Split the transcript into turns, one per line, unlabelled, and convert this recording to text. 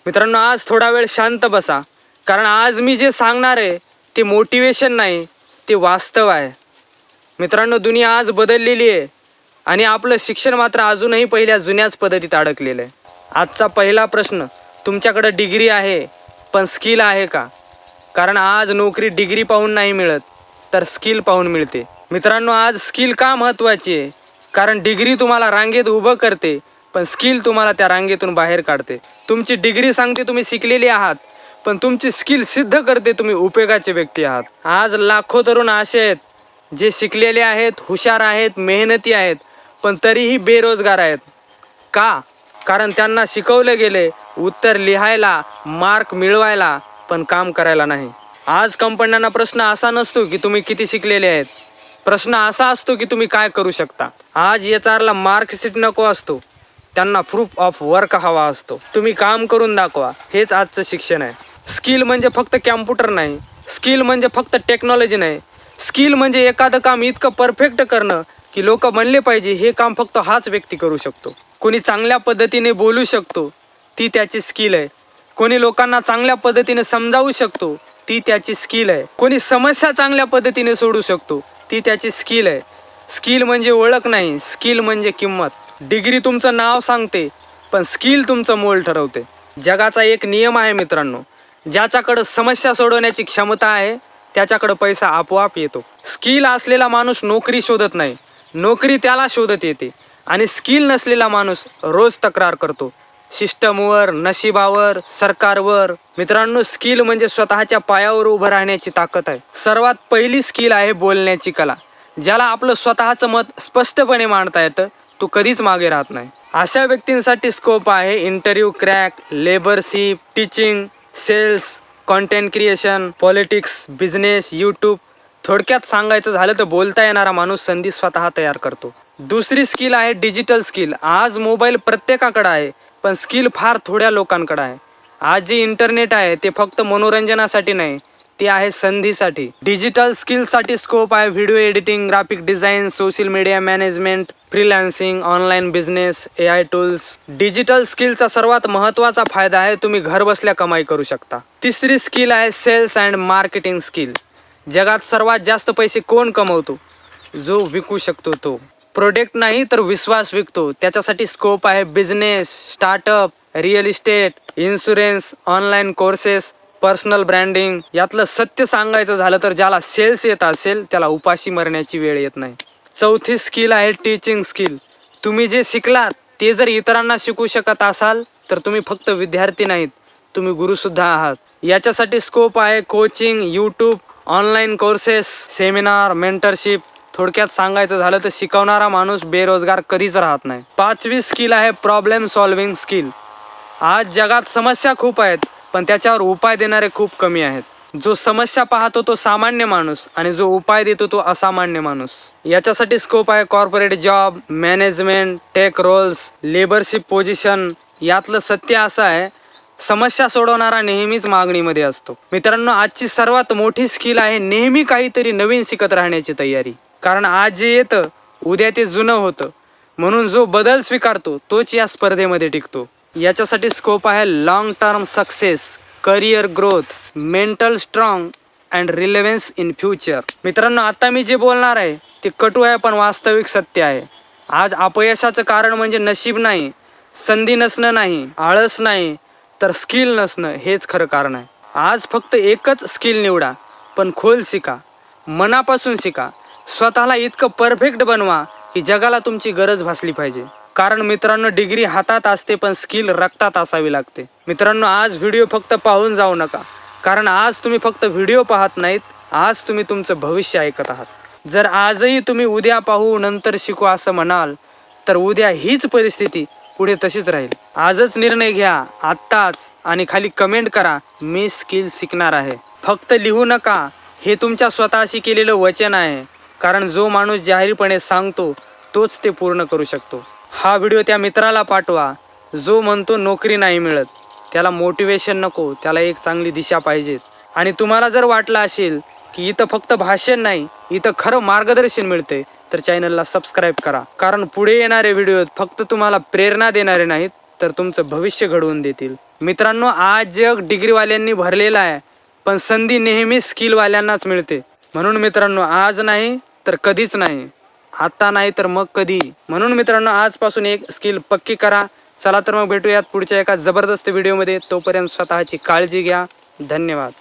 मित्रांनो, आज थोडा वेळ शांत बसा, कारण आज मी जे सांगणार आहे ते मोटिवेशन नाही, ते वास्तव आहे. मित्रांनो, दुनिया आज बदललेली आहे आणि आपलं शिक्षण मात्र अजूनही पहिल्या जुन्याच पद्धतीत अडकलेलं आहे. आजचा पहिला प्रश्न, तुमच्याकडे डिग्री आहे पण स्किल आहे का? कारण आज नोकरी डिग्री पाहून नाही मिळत, तर स्किल पाहून मिळते. मित्रांनो, आज स्किल का महत्त्वाची आहे? कारण डिग्री तुम्हाला रांगेत उभं करते, पण स्किल तुम्हाला त्या रांगेतून बाहेर काढते. तुमची डिग्री सांगते तुम्ही शिकलेले आहात, पण तुमची स्किल सिद्ध करते तुम्ही उपयोगाचे व्यक्ती आहात. आज लाखो तरुण असे आहेत जे शिकलेले आहेत, हुशार आहेत, मेहनती आहेत, पण तरीही बेरोजगार आहेत. का? कारण त्यांना शिकवलं गेले उत्तर लिहायला, मार्क मिळवायला, पण काम करायला नाही. आज कंपन्यांना प्रश्न असा नसतो की तुम्ही किती शिकलेले आहेत, प्रश्न असा असतो की तुम्ही काय करू शकता. आज HR ला मार्कशीट नको असतो, त्यांना प्रूफ ऑफ वर्क हवा असतो. तुम्ही काम करून दाखवा, हेच आजचं शिक्षण आहे. स्किल म्हणजे फक्त कॅम्प्युटर नाही, स्किल म्हणजे फक्त टेक्नॉलॉजी नाही, स्किल म्हणजे एखादं काम इतकं परफेक्ट करणं की लोक म्हणले पाहिजे हे काम फक्त हाच व्यक्ती करू शकतो. कोणी चांगल्या पद्धतीने बोलू शकतो, ती त्याची स्किल आहे. कोणी लोकांना चांगल्या पद्धतीने समजावू शकतो, ती त्याची स्किल आहे. कोणी समस्या चांगल्या पद्धतीने सोडू शकतो, ती त्याची स्किल आहे. स्किल म्हणजे ओळख नाही, स्किल म्हणजे किंमत. डिग्री तुमचं नाव सांगते, पण स्किल तुमचं मोल ठरवते. जगाचा एक नियम आहे मित्रांनो, ज्याच्याकडं समस्या सोडवण्याची क्षमता आहे त्याच्याकडं पैसा आपोआप येतो. स्किल असलेला माणूस नोकरी शोधत नाही, नोकरी त्याला शोधत येते. आणि स्किल नसलेला माणूस रोज तक्रार करतो सिस्टमवर, नशिबावर, सरकारवर. मित्रांनो, स्किल म्हणजे स्वतःच्या पायावर उभं राहण्याची ताकद आहे. सर्वात पहिली स्किल आहे बोलण्याची कला. ज्याला आपलं स्वतःचं मत स्पष्टपणे मांडता येतं, तो कधीच मागे राहत नाही. अशा व्यक्तींसाठी स्कोप आहे interview crack, leadership, teaching, sales, content creation, politics, business, YouTube. थोडक्यात सांगायचं झालं तर बोलता येणारा माणूस संधी स्वतः तयार करतो. दुसरी स्किल आहे डिजिटल स्किल. आज मोबाईल प्रत्येकाकडे आहे, पण स्किल फार थोड्या लोकांकडे आहे. आज जे इंटरनेट आहे ते फक्त मनोरंजनासाठी नाही, ते आहे संधीसाठी. डिजिटल स्किलसाठी स्कोप आहे video editing, graphic design, social media management, freelancing, online business, AI tools. Digital स्किलचा सर्वात महत्त्वाचा फायदा आहे तुम्ही घर बसल्या कमाई करू शकता. तिसरी स्किल आहे सेल्स अँड मार्केटिंग स्किल. जगात सर्वात जास्त पैसे कोण कमवतो? जो विकू शकतो तो. प्रोडक्ट नाही तर विश्वास विकतो, त्याच्यासाठी स्कोप आहे business, startup, real estate, insurance, online courses, personal branding. यातलं सत्य सांगायचं झालं तर ज्याला सेल्स येत असेल त्याला उपाशी मरण्याची वेळ येत नाही. चौथी स्किल आहे टीचिंग स्किल. तुम्ही जे शिकलात ते जर इतरांना शिकू शकत असाल तर तुम्ही फक्त विद्यार्थी नाहीत, तुम्ही गुरुसुद्धा आहात. याच्यासाठी स्कोप आहे coaching, YouTube, online courses, seminar, mentorship. थोडक्यात सांगायचं झालं तर शिकवणारा माणूस बेरोजगार कधीच राहत नाही. पाचवी स्किल आहे प्रॉब्लेम सॉल्विंग स्किल. आज जगात समस्या खूप आहेत, पण त्याच्यावर उपाय देणारे खूप कमी आहेत. जो समस्या पाहतो तो सामान्य माणूस आणि जो उपाय देतो तो असामान्य माणूस. याच्यासाठी स्कोप आहे corporate job, management, tech roles, leadership position. यातलं सत्य असं आहे, समस्या सोडवणारा नेहमीच मागणीमध्ये असतो. मित्रांनो, आजची सर्वात मोठी स्किल आहे नेहमी काहीतरी नवीन शिकत राहण्याची तयारी. कारण आज जे येतं उद्या ते जुनं होतं, म्हणून जो बदल स्वीकारतो तोच या स्पर्धेमध्ये टिकतो. याच्यासाठी स्कोप आहे long term success, career growth, mental strong and relevance in future. मित्रांनो, आता मी जे बोलणार आहे ते कटू आहे पण वास्तविक सत्य आहे. आज अपयशाचं कारण म्हणजे नशीब नाही, संधी नसणं नाही, आळस नाही, तर स्किल नसणं हेच खरं कारण आहे. आज फक्त एकच स्किल निवडा, पण खोल शिका, मनापासून शिका. स्वतःला इतकं परफेक्ट बनवा की जगाला तुमची गरज भासली पाहिजे. कारण मित्रांनो, डिग्री हातात असते पण स्किल रक्तात असावी लागते. मित्रांनो, आज व्हिडिओ फक्त पाहून जाऊ नका, कारण आज तुम्ही फक्त व्हिडिओ पाहत नाहीत, आज तुम्ही तुमचं भविष्य ऐकत आहात. जर आजही तुम्ही उद्या पाहू नंतर शिकू असं म्हणाल तर उद्या हीच परिस्थिती पुढे तशीच राहील. आजच निर्णय घ्या, आत्ताच, आणि खाली कमेंट करा, मी स्किल शिकणार आहे. फक्त लिहू नका, हे तुमच्या स्वतःशी केलेलं वचन आहे. कारण जो माणूस जाहीरपणे सांगतो तोच ते पूर्ण करू शकतो. हा व्हिडिओ त्या मित्राला पाठवा जो म्हणतो नोकरी नाही मिळत. त्याला मोटिवेशन नको, त्याला एक चांगली दिशा पाहिजे. आणि तुम्हाला जर वाटलं असेल की इथं फक्त भाषण नाही, इथं खरं मार्गदर्शन मिळते, तर चॅनलला सबस्क्राईब करा. कारण पुढे येणारे व्हिडिओ फक्त तुम्हाला प्रेरणा देणारे नाहीत, तर तुमचं भविष्य घडवून देतील. मित्रांनो, आज जग डिग्रीवाल्यांनी भरलेलं आहे, पण संधी नेहमी स्किलवाल्यांनाच मिळते. म्हणून मित्रांनो, आज नाही तर कधीच नाही, आता नाही तर मग कधी. म्हणून मित्रांनो, आजपासून एक स्किल पक्की करा. चला तर मग भेटूयात पुढच्या एका जबरदस्त व्हिडिओमध्ये. तोपर्यंत स्वतःची काळजी घ्या. धन्यवाद.